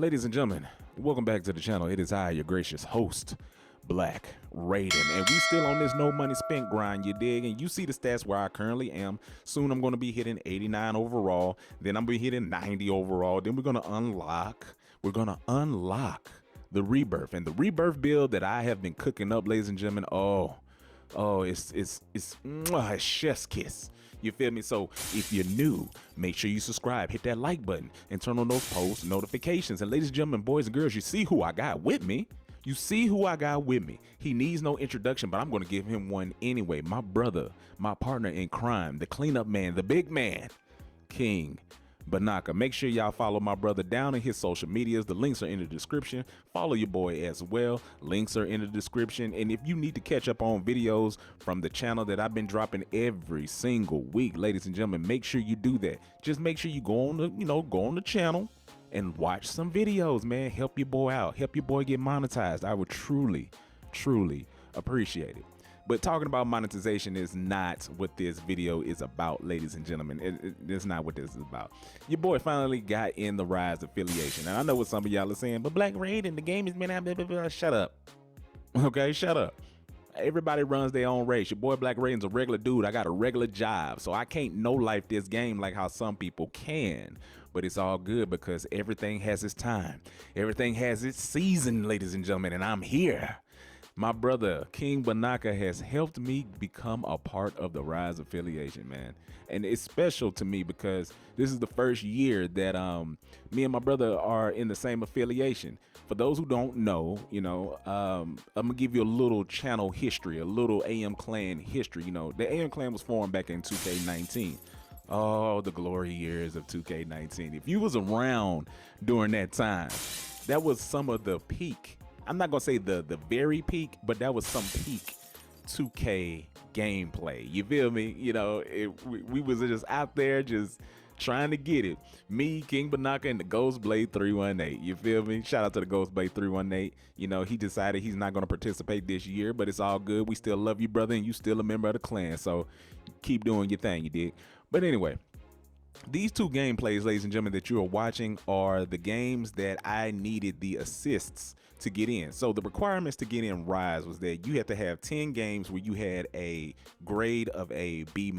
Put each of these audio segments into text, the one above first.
Ladies and gentlemen, welcome back to the channel. It is I, your gracious host, Black Raiden, and we still on this no money spent grind, you dig? And you see the stats where I currently am. Soon I'm going to be hitting 89 overall, then I'm going to be hitting 90 overall, then we're going to unlock the rebirth. And the rebirth build that I have been cooking up, ladies and gentlemen, it's chef's kiss. You feel me? So if you're new, make sure you subscribe, hit that like button, and turn on those post notifications. And ladies and gentlemen, boys and girls, you see who I got with me. He needs no introduction, but I'm going to give him one anyway. My brother, my partner in crime, the cleanup man, the big man, King Banaka. Make sure y'all follow my brother down in his social medias. The links are in the description. Follow your boy as well. Links are in the description. And if you need to catch up on videos from the channel that I've been dropping every single week, ladies and gentlemen, make sure you do that. Just make sure you go on the channel and watch some videos, man. Help your boy out. Help your boy get monetized. I would truly appreciate it. But talking about monetization is not what this video is about, ladies and gentlemen. It's not what this is about. Your boy finally got in the Rise affiliation. And I know what some of y'all are saying, but Black Raiden, the game has been out, blah, blah, blah. Shut up. Okay, shut up. Everybody runs their own race. Your boy Black Raiden's a regular dude. I got a regular job, so I can't no-life this game like how some people can. But it's all good because everything has its time. Everything has its season, ladies and gentlemen, and I'm here. My brother, King Banaka, has helped me become a part of the Rise affiliation, man. And it's special to me because this is the first year that me and my brother are in the same affiliation. For those who don't know, I'm going to give you a little channel history, a little AM Clan history. The AM Clan was formed back in 2K19. Oh, the glory years of 2K19. If you was around during that time, that was some of the peak. I'm not gonna say the very peak, but that was some peak 2K gameplay. You feel me? We was just out there just trying to get it. Me, King Banaka, and the Ghostblade 318. You feel me? Shout out to the Ghostblade 318. He decided he's not gonna participate this year, but it's all good. We still love you, brother, and you still a member of the clan. So keep doing your thing, you dig? But anyway, these two gameplays, ladies and gentlemen, that you are watching are the games that I needed the assists to get in. So the requirements to get in Rise was that you had to have 10 games where you had a grade of a B-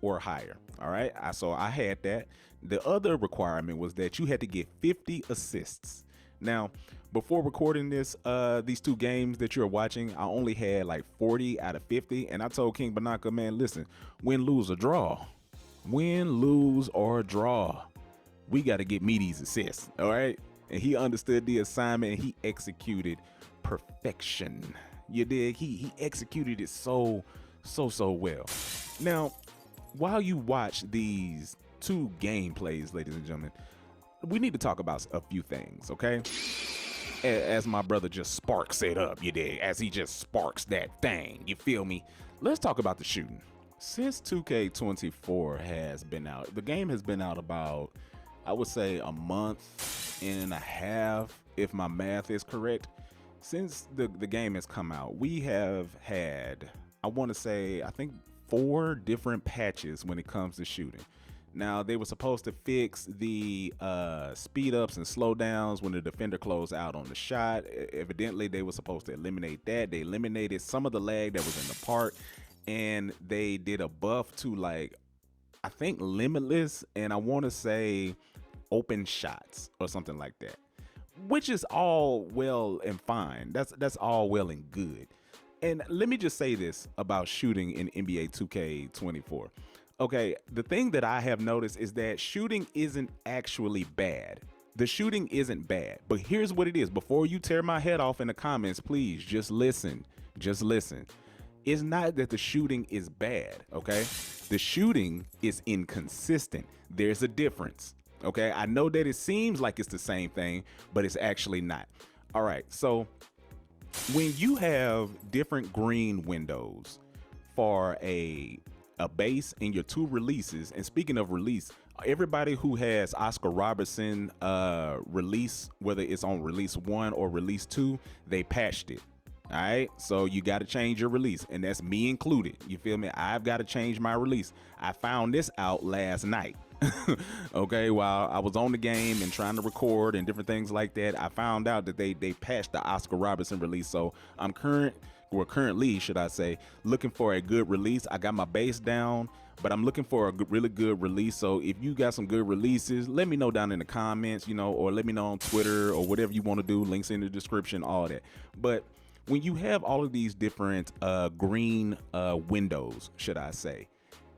or higher. All right. So I had that. The other requirement was that you had to get 50 assists. Now, before recording this, these two games that you're watching, I only had like 40 out of 50. And I told King Banaka, man, listen, win, lose, or draw. Win, lose, or draw, we got to get me these assists. All right. And he understood the assignment and he executed perfection. You dig? He executed it so well. Now, while you watch these two gameplays, ladies and gentlemen, we need to talk about a few things, okay? As my brother just sparks it up, you dig? As he just sparks that thing, you feel me? Let's talk about the shooting. Since 2K24 has been out, the game has been out about, I would say, a month and a half, if my math is correct. Since the game has come out, we have had, I want to say, I think 4 different patches when it comes to shooting. Now, they were supposed to fix the speed ups and slowdowns when the defender closed out on the shot. Evidently, they were supposed to eliminate that. They eliminated some of the lag that was in the park. And they did a buff to, like, I think limitless, and I want to say open shots or something like that, which is all well and fine. That's all well and good. And let me just say this about shooting in NBA 2K24. Okay, the thing that I have noticed is that shooting isn't actually bad. The shooting isn't bad, but here's what it is. Before you tear my head off in the comments, please just listen. Just listen. It's not that the shooting is bad, okay? The shooting is inconsistent. There's a difference, okay? I know that it seems like it's the same thing, but it's actually not. All right, so when you have different green windows for a base in your 2 releases, and speaking of release, everybody who has Oscar Robertson release, whether it's on release 1 or release 2, they patched it. All right, so you got to change your release, and that's me included. You feel me? I've got to change my release. I found this out last night. Okay, while I was on the game and trying to record and different things like that, I found out that they patched the Oscar Robertson release. So I'm currently, should I say, looking for a good release. I got my base down, but I'm looking for a really good release. So if you got some good releases, let me know down in the comments, or let me know on Twitter or whatever you want to do. Links in the description, all that. But when you have all of these different green windows, should I say,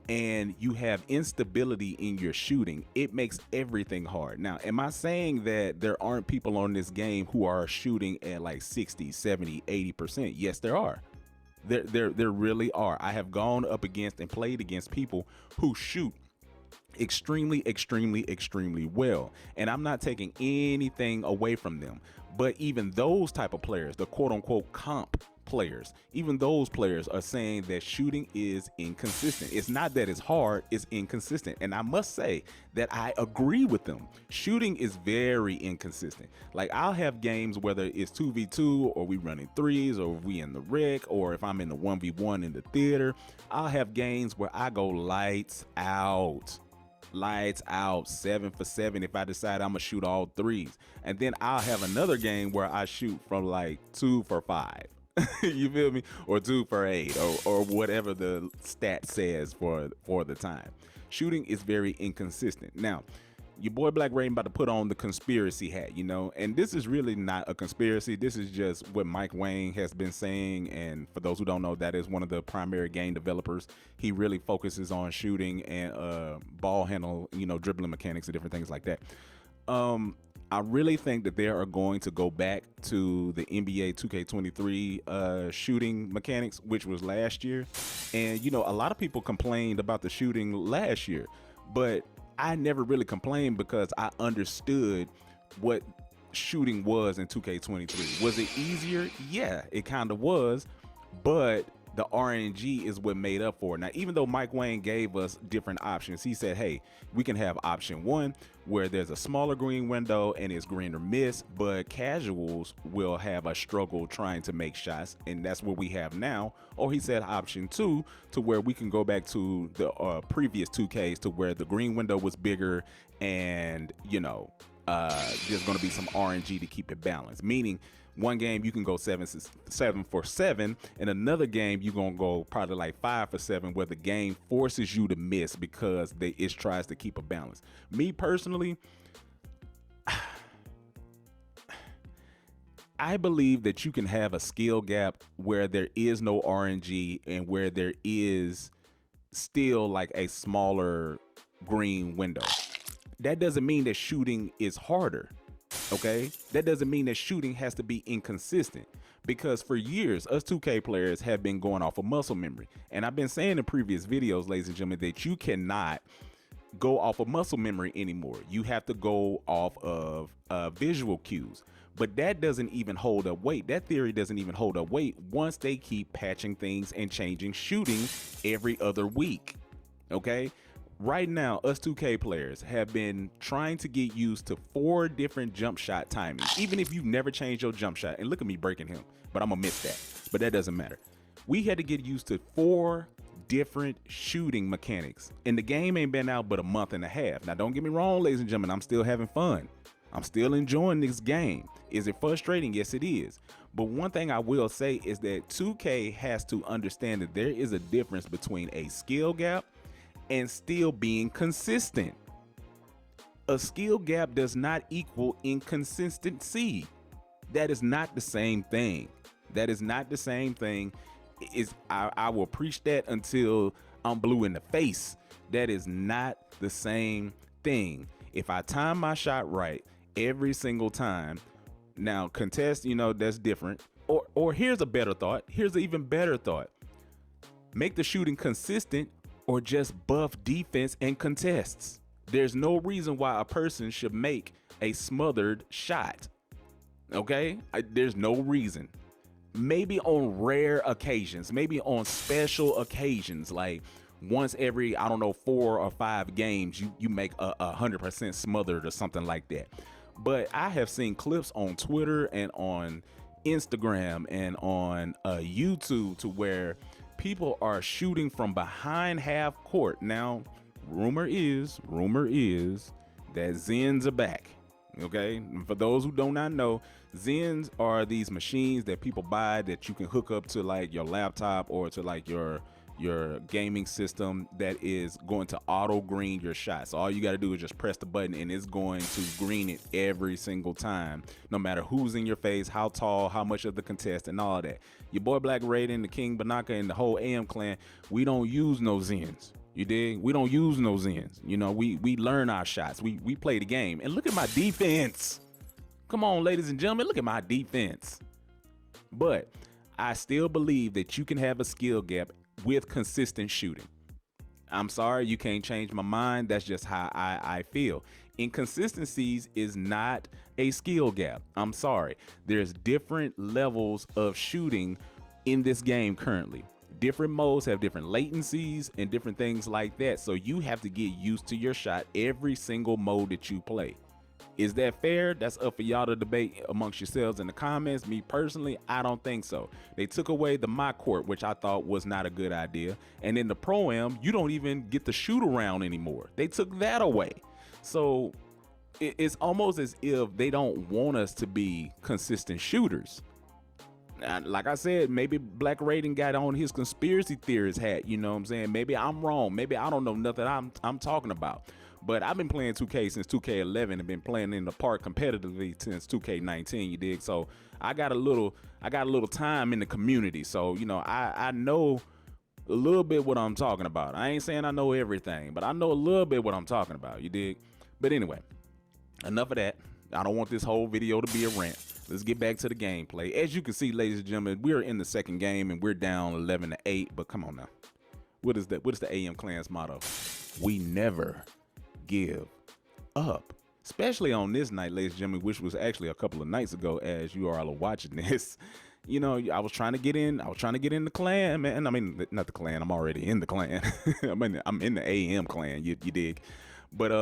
and you have instability in your shooting, it makes everything hard. Now, am I saying that there aren't people on this game who are shooting at like 60, 70, 80%? Yes, there are. There really are. I have gone up against and played against people who shoot extremely well, and I'm not taking anything away from them. But even those type of players, the quote unquote comp players, even those players are saying that shooting is inconsistent. It's not that it's hard, it's inconsistent. And I must say that I agree with them. Shooting is very inconsistent. Like, I'll have games, whether it's 2v2 or we running threes, or we in the rec, or if I'm in the 1v1 in the theater, I'll have games where I go lights out, 7 for 7 if I decide I'm gonna shoot all threes. And then I'll have another game where I shoot from like 2 for 5. You feel me? Or 2 for 8, or whatever the stat says for the time. Shooting is very inconsistent. Now, your boy Black Raiden about to put on the conspiracy hat, and this is really not a conspiracy. This is just what Mike Wang has been saying. And for those who don't know, that is one of the primary game developers. He really focuses on shooting and ball handle, dribbling mechanics and different things like that. I really think that they are going to go back to the NBA 2K23 shooting mechanics, which was last year. And, a lot of people complained about the shooting last year, but I never really complained because I understood what shooting was in 2K23. Was it easier? Yeah, it kind of was, but the RNG is what made up for it. Now, even though Mike Wang gave us different options, he said, hey, we can have option 1 where there's a smaller green window and it's green or miss, but casuals will have a struggle trying to make shots, and that's what we have now. Or he said option 2 to where we can go back to the previous 2Ks to where the green window was bigger, and there's going to be some RNG to keep it balanced, meaning one game you can go 7 for 7, and another game you're gonna go probably like 5 for 7, where the game forces you to miss because it tries to keep a balance. Me personally, I believe that you can have a skill gap where there is no RNG and where there is still like a smaller green window. That doesn't mean that shooting is harder. Okay, that doesn't mean that shooting has to be inconsistent, because for years us 2K players have been going off of muscle memory, and I've been saying in previous videos, ladies and gentlemen, that you cannot go off of muscle memory anymore. You have to go off of visual cues, but that doesn't even hold up weight. That theory doesn't even hold up weight once they keep patching things and changing shooting every other week. Okay, right now, us 2K players have been trying to get used to 4 different jump shot timings, even if you've never changed your jump shot. And look at me breaking him, but I'm gonna miss that. But that doesn't matter. We had to get used to 4 different shooting mechanics, and the game ain't been out but a month and a half. Now, don't get me wrong, ladies and gentlemen, I'm still having fun. I'm still enjoying this game. Is it frustrating? Yes, it is. But one thing I will say is that 2K has to understand that there is a difference between a skill gap and still being consistent. A skill gap does not equal inconsistency. That is not the same thing. That is not the same thing. I will preach that until I'm blue in the face. That is not the same thing. If I time my shot right every single time, now contest, that's different. Or here's a better thought. Here's an even better thought. Make the shooting consistent, or just buff defense and contests. There's no reason why a person should make a smothered shot. Okay? There's no reason. Maybe on rare occasions, maybe on special occasions, like once every, 4 or 5 games, you make a 100% smothered or something like that. But I have seen clips on Twitter and on Instagram and on YouTube to where people are shooting from behind half court. Now, rumor is that Zens are back. Okay, and for those who do not know, Zens are these machines that people buy that you can hook up to like your laptop or to like your gaming system that is going to auto green your shots. So all you got to do is just press the button and it's going to green it every single time, no matter who's in your face, how tall, how much of the contest, and all that. Your boy Black Raiden, the King Banaka, and the whole AM clan, we don't use no Zens. You dig? We don't use no Zens. You know, we learn our shots. We play the game. And look at my defense. Come on, ladies and gentlemen, look at my defense. But I still believe that you can have a skill gap with consistent shooting. I'm sorry, you can't change my mind. That's just how I feel. Inconsistencies is not a skill gap. I'm sorry. There's different levels of shooting in this game currently. Different modes have different latencies and different things like that. So you have to get used to your shot every single mode that you play. Is that fair? That's up for y'all to debate amongst yourselves in the comments. Me personally, I don't think so. They took away the my court, which I thought was not a good idea. And in the Pro-Am, you don't even get the shoot around anymore. They took that away. So it's almost as if they don't want us to be consistent shooters. Like I said, maybe Black Raiden got on his conspiracy theorist hat. You know what I'm saying? Maybe I'm wrong. Maybe I don't know nothing I'm talking about. But I've been playing 2K since 2K11 and been playing in the park competitively since 2K19. You dig? So I got a little time in the community. So you know, I know a little bit what I'm talking about. I ain't saying I know everything, but I know a little bit what I'm talking about. You dig? But anyway, enough of that. I don't want this whole video to be a rant. Let's get back to the gameplay. As you can see, ladies and gentlemen, we're in the second game and we're down 11-8. But come on now, what is that? What is the AM Clan's motto? We never give up. Especially on this night, ladies and gentlemen, which was actually a couple of nights ago. As you all are watching this, you know, I was trying to get in. I was trying to get in the clan, man. I mean, not the clan. I'm already in the clan. I'm in the AM clan. You dig? But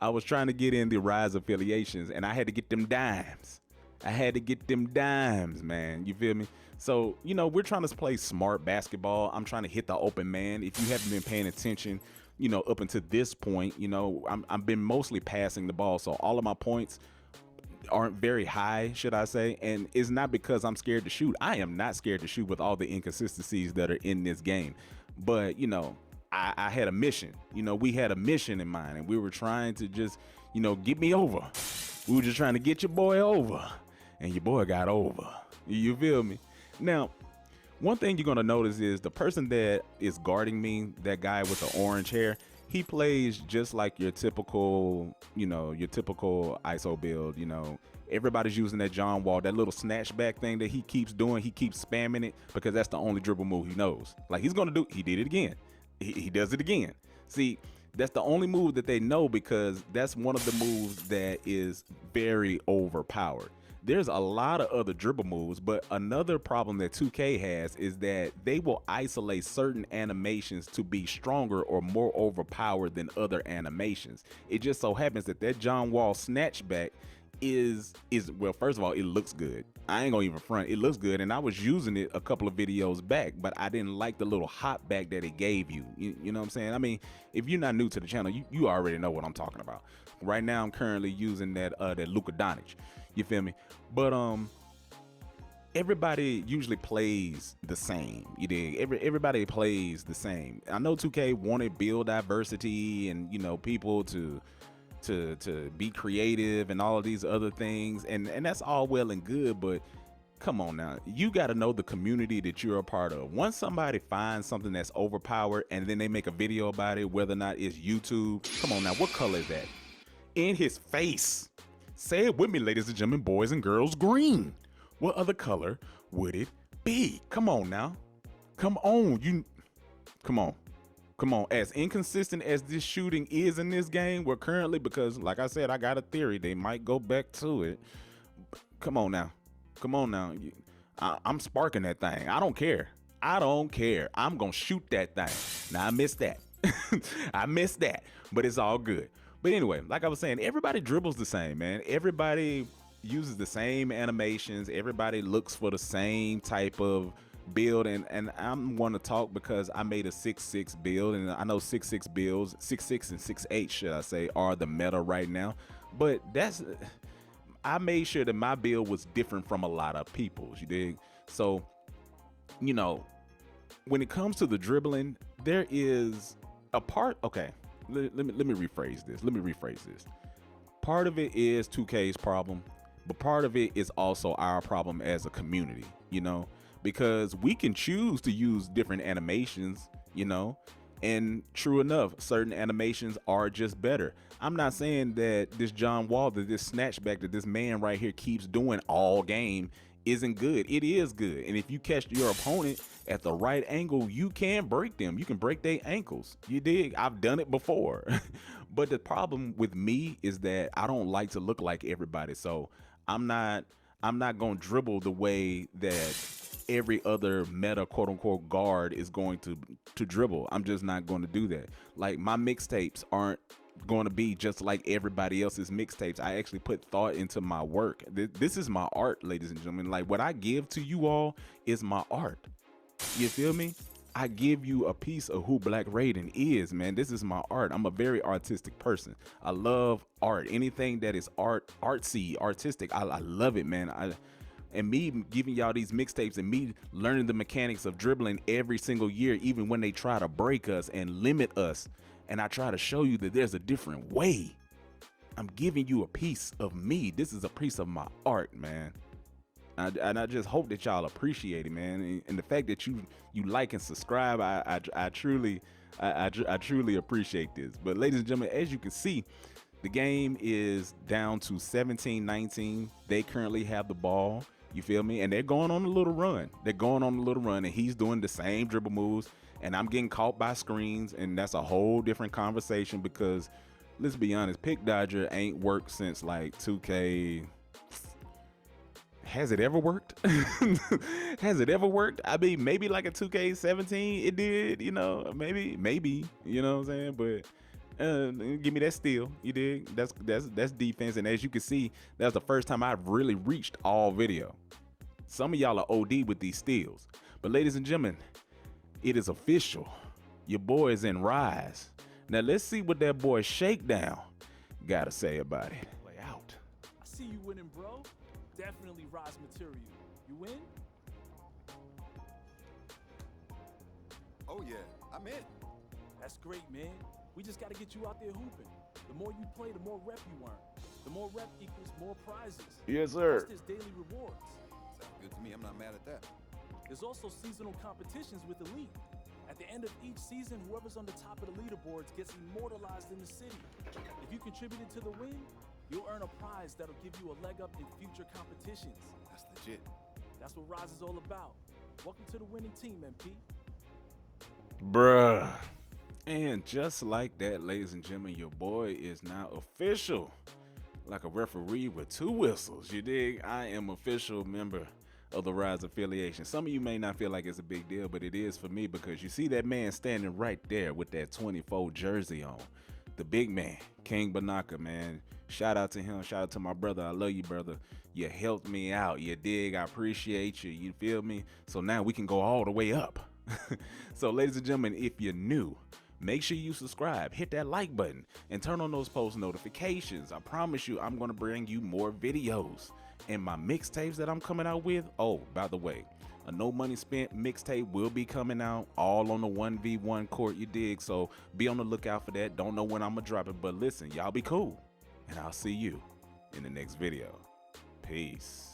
I was trying to get in the Rise affiliations, and I had to get them dimes. I had to get them dimes, man. You feel me? So, you know, we're trying to play smart basketball. I'm trying to hit the open man. If you haven't been paying attention, you know, up until this point, you know, I've been mostly passing the ball. So all of my points aren't very high, should I say. And it's not because I'm scared to shoot. I am not scared to shoot with all the inconsistencies that are in this game. But, you know, I had a mission. You know, we had a mission in mind, and we were trying to just, you know, get me over. We were just trying to get your boy over. And your boy got over. You feel me? Now, one thing you're gonna notice is the person that is guarding me, that guy with the orange hair, he plays just like your typical, you know, your typical ISO build. You know, everybody's using that John Wall, that little snatch back thing that he keeps doing. He keeps spamming it because that's the only dribble move he knows. Like he's gonna do, he did it again. He does it again. See, that's the only move that they know because that's one of the moves that is very overpowered. There's a lot of other dribble moves, but another problem that 2K has is that they will isolate certain animations to be stronger or more overpowered than other animations. It just so happens that that John Wall snatchback is well, first of all, it looks good. I ain't gonna even front, it looks good, and I was using it a couple of videos back, but I didn't like the little hop back that it gave you. You know what I'm saying? I mean, if you're not new to the channel, you already know what I'm talking about. Right now, I'm currently using that Luka Doncic. You feel me? But everybody usually plays the same. You dig? Everybody plays the same. I know 2K wanted build diversity and, you know, people to be creative and all of these other things, and that's all well and good, but come on now, you got to know the community that you're a part of. Once somebody finds something that's overpowered and then they make a video about it, whether or not it's YouTube, come on now, what color is that? In his face. Say it with me, ladies and gentlemen, boys and girls, green. What other color would it be? Come on now. Come on. Come on. As inconsistent as this shooting is in this game, we're currently, because like I said, I got a theory. They might go back to it. Come on now. I'm sparking that thing. I don't care. I'm going to shoot that thing. Now I missed that. I missed that, but it's all good. But anyway, like I was saying, everybody dribbles the same, man. Everybody uses the same animations. Everybody looks for the same type of build, and I'm want to talk because I made a 6'6" build, and I know 6'6" builds, 6'6" and 6'8" should I say, are the meta right now. But I made sure that my build was different from a lot of people's. You dig? So, you know, when it comes to the dribbling, there is a part. Okay, let me rephrase this. Part of it is 2K's problem, but part of it is also our problem as a community, you know, because we can choose to use different animations, you know, and true enough, certain animations are just better. I'm not saying that this John Wall, that this snatchback that this man right here keeps doing all game isn't good. It is good. And if you catch your opponent at the right angle, you can break them. You can break their ankles. You dig? I've done it before. But the problem with me is that I don't like to look like everybody. So I'm not going to dribble the way that every other meta quote unquote guard is going to dribble. I'm just not going to do that. Like, my mixtapes aren't going to be just like everybody else's mixtapes. I actually put thought into my work. This is my art, ladies and gentlemen. Like, what I give to you all is my art. You feel me? I give you a piece of who Black Raiden is, man. This is my art. I'm a very artistic person. I love art. Anything that is artsy, artistic, I love it, man. And me giving y'all these mixtapes and me learning the mechanics of dribbling every single year, even when they try to break us and limit us, and I try to show you that there's a different way. I'm giving you a piece of me. This is a piece of my art, man. And I just hope that y'all appreciate it, man. And the fact that you like and subscribe, I truly appreciate this. But ladies and gentlemen, as you can see, the game is down to 17-19. They currently have the ball. You feel me? And they're going on a little run. And he's doing the same dribble moves. And I'm getting caught by screens, and that's a whole different conversation because, let's be honest, Pick Dodger ain't worked since like 2K. Has it ever worked? Has it ever worked? I mean, maybe like a 2K17 it did, you know, maybe, you know what I'm saying? But give me that steal, you dig? That's defense. And as you can see, that's the first time I've really reached all video. Some of y'all are OD with these steals. But ladies and gentlemen, it is official. Your boy is in Rise. Now let's see what that boy Shakedown gotta say about it. Play out. I see you winning, bro. Definitely Rise material. You win? Oh yeah, I'm in. That's great, man. We just gotta get you out there hooping. The more you play, the more rep you earn. The more rep equals more prizes. Yes, sir. Plus, there's daily rewards. Sounds good to me. I'm not mad at that. There's also seasonal competitions with Elite. At the end of each season, whoever's on the top of the leaderboards gets immortalized in the city. If you contributed to the win, you'll earn a prize that'll give you a leg up in future competitions. That's legit. That's what Rise is all about. Welcome to the winning team, MP. Bruh. And just like that, ladies and gentlemen, your boy is now official. Like a referee with two whistles. You dig? I am official member of the Rise Affiliation. Some of you may not feel like it's a big deal, but it is for me because you see that man standing right there with that 24 jersey on. The big man, King Banaka, man. Shout out to him. Shout out to my brother. I love you, brother. You helped me out. You dig? I appreciate you. You feel me? So now we can go all the way up. So ladies and gentlemen, if you're new, make sure you subscribe, hit that like button, and turn on those post notifications. I promise you, I'm going to bring you more videos. And my mixtapes that I'm coming out with, oh, by the way, a no money spent mixtape will be coming out all on the 1v1 court, you dig? So be on the lookout for that. Don't know when I'm going to drop it, but listen, y'all be cool. And I'll see you in the next video. Peace.